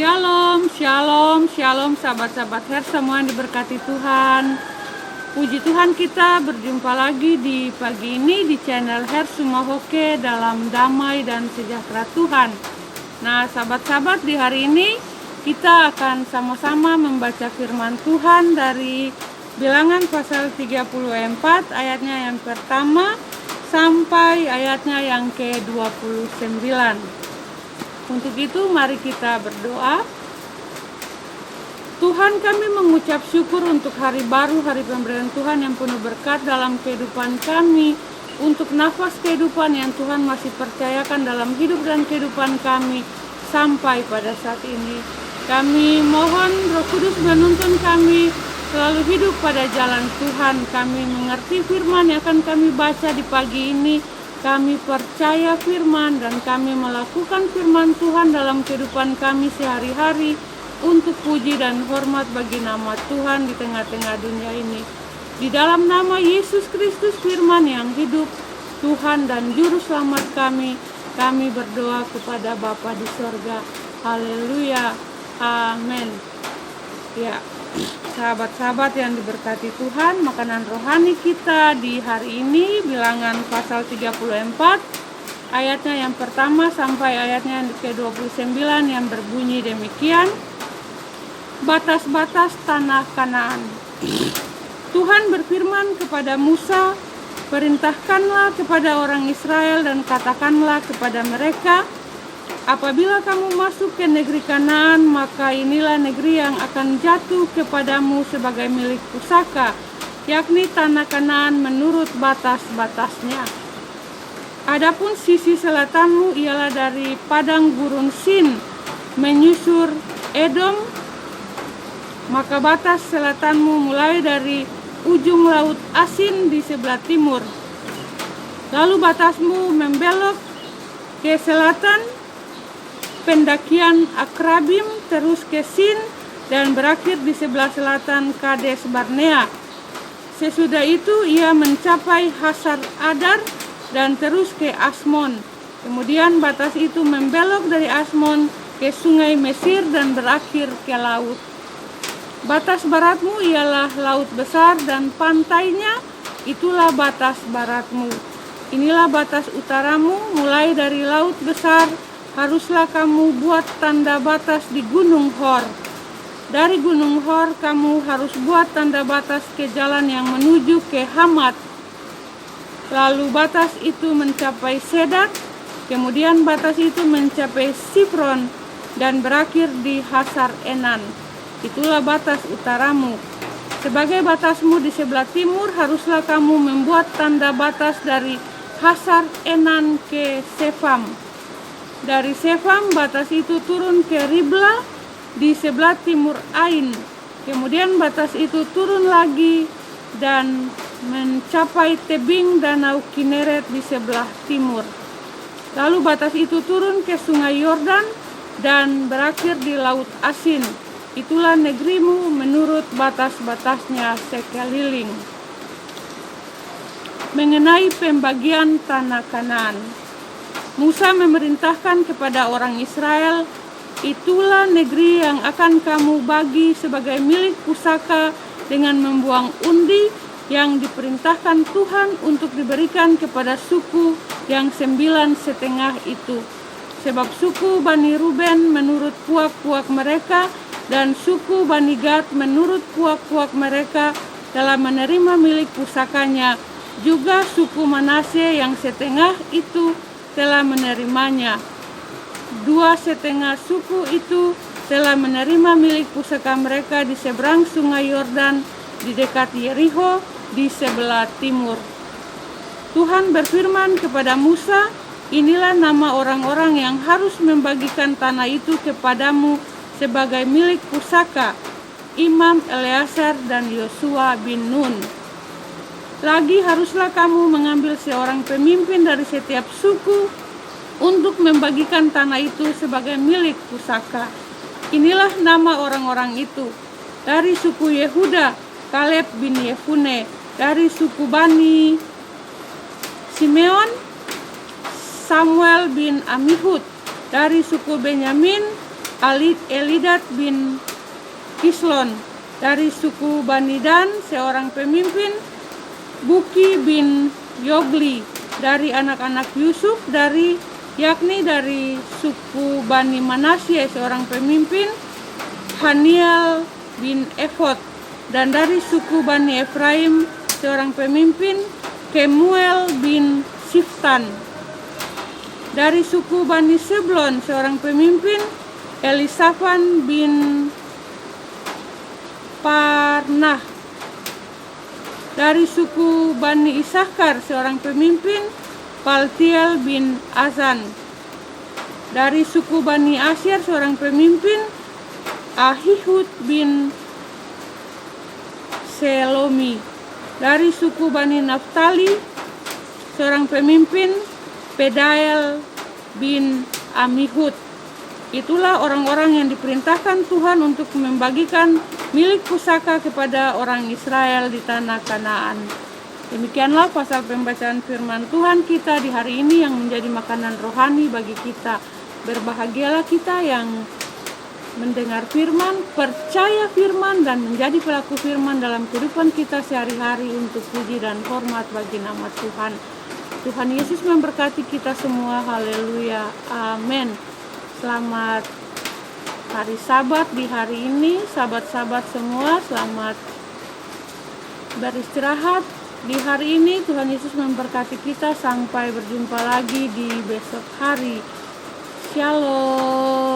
Shalom, shalom, shalom sahabat-sahabat Her semua yang diberkati Tuhan. Puji Tuhan, kita berjumpa lagi di pagi ini di channel Her Sumahoke dalam damai dan sejahtera Tuhan. Nah sahabat-sahabat, di hari ini kita akan sama-sama membaca firman Tuhan dari Bilangan pasal 34 ayatnya yang pertama sampai ayatnya yang ke-29. Untuk itu mari kita berdoa. Tuhan, kami mengucap syukur untuk hari baru, hari pemberian Tuhan yang penuh berkat dalam kehidupan kami, untuk nafas kehidupan yang Tuhan masih percayakan dalam hidup dan kehidupan kami sampai pada saat ini. Kami mohon Roh Kudus menuntun kami selalu hidup pada jalan Tuhan. Kami mengerti firman yang akan kami baca di pagi ini. Kami percaya firman dan kami melakukan firman Tuhan dalam kehidupan kami sehari-hari untuk puji dan hormat bagi nama Tuhan di tengah-tengah dunia ini. Di dalam nama Yesus Kristus firman yang hidup, Tuhan dan Juru Selamat kami berdoa kepada Bapa di sorga. Haleluya. Amin. Ya, sahabat-sahabat yang diberkati Tuhan, makanan rohani kita di hari ini Bilangan pasal 34 ayatnya yang pertama sampai ayatnya yang ke-29 yang berbunyi demikian. Batas-batas tanah Kanaan. Tuhan berfirman kepada Musa, "Perintahkanlah kepada orang Israel dan katakanlah kepada mereka, apabila kamu masuk ke negeri Kanaan, maka inilah negeri yang akan jatuh kepadamu sebagai milik pusaka, yakni tanah Kanaan menurut batas-batasnya. Adapun sisi selatanmu ialah dari padang gurun Sin menyusur Edom, maka batas selatanmu mulai dari ujung laut Asin di sebelah timur. Lalu batasmu membelok ke selatan pendakian Akrabim terus ke Sin dan berakhir di sebelah selatan Kades Barnea. Sesudah itu ia mencapai Hasar Adar dan terus ke Asmon. Kemudian batas itu membelok dari Asmon ke sungai Mesir dan berakhir ke laut. Batas baratmu ialah laut besar dan pantainya, itulah batas baratmu. Inilah batas utaramu, mulai dari laut besar haruslah kamu buat tanda batas di Gunung Hor. Dari Gunung Hor kamu harus buat tanda batas ke jalan yang menuju ke Hamat. Lalu batas itu mencapai Sedat, kemudian batas itu mencapai Sifron dan berakhir di Hasar Enan. Itulah batas utaramu. Sebagai batasmu di sebelah timur haruslah kamu membuat tanda batas dari Hasar Enan ke Sefam. Dari Sefam batas itu turun ke Ribla di sebelah timur Ain. Kemudian batas itu turun lagi dan mencapai tebing danau Kineret di sebelah timur. Lalu batas itu turun ke sungai Yordan dan berakhir di laut Asin. Itulah negerimu menurut batas-batasnya sekeliling. Mengenai pembagian tanah Kanaan, Musa memerintahkan kepada orang Israel, itulah negeri yang akan kamu bagi sebagai milik pusaka dengan membuang undi yang diperintahkan Tuhan untuk diberikan kepada suku yang 9,5 itu. Sebab suku Bani Ruben menurut puak-puak mereka dan suku Bani Gad menurut puak-puak mereka telah menerima milik pusakanya. Juga suku Manasye yang setengah itu telah menerimanya. 2,5 suku itu telah menerima milik pusaka mereka di seberang sungai Yordan di dekat Yeriho di sebelah timur. Tuhan berfirman kepada Musa, inilah nama orang-orang yang harus membagikan tanah itu kepadamu sebagai milik pusaka, Imam Eleazar dan Yosua bin Nun. Lagi haruslah kamu mengambil seorang pemimpin dari setiap suku untuk membagikan tanah itu sebagai milik pusaka. Inilah nama orang-orang itu. Dari suku Yehuda, Kaleb bin Yefune. Dari suku Bani Simeon, Samuel bin Amihud. Dari suku Benyamin, Elidad bin Kislon. Dari suku Bani Dan seorang pemimpin, Buki bin Yogli. Dari anak-anak Yusuf yakni dari suku Bani Manasye seorang pemimpin, Haniel bin Efod. Dan dari suku Bani Efraim seorang pemimpin, Kemuel bin Siftan. Dari suku Bani Seblon seorang pemimpin, Elisafan bin Parnah. Dari suku Bani Isakar seorang pemimpin, Paltiel bin Azan. Dari suku Bani Asyir seorang pemimpin, Ahihud bin Selomi. Dari suku Bani Naftali seorang pemimpin, Pedael bin Amihud. Itulah orang-orang yang diperintahkan Tuhan untuk membagikan milik pusaka kepada orang Israel di tanah Kanaan. Demikianlah pasal pembacaan firman Tuhan kita di hari ini yang menjadi makanan rohani bagi kita. Berbahagialah kita yang mendengar firman, percaya firman, dan menjadi pelaku firman dalam kehidupan kita sehari-hari untuk puji dan hormat bagi nama Tuhan. Tuhan Yesus memberkati kita semua. Haleluya. Amin. Selamat hari Sabat di hari ini, sahabat-sahabat semua, selamat beristirahat di hari ini. Tuhan Yesus memberkati kita sampai berjumpa lagi di besok hari. Shalom.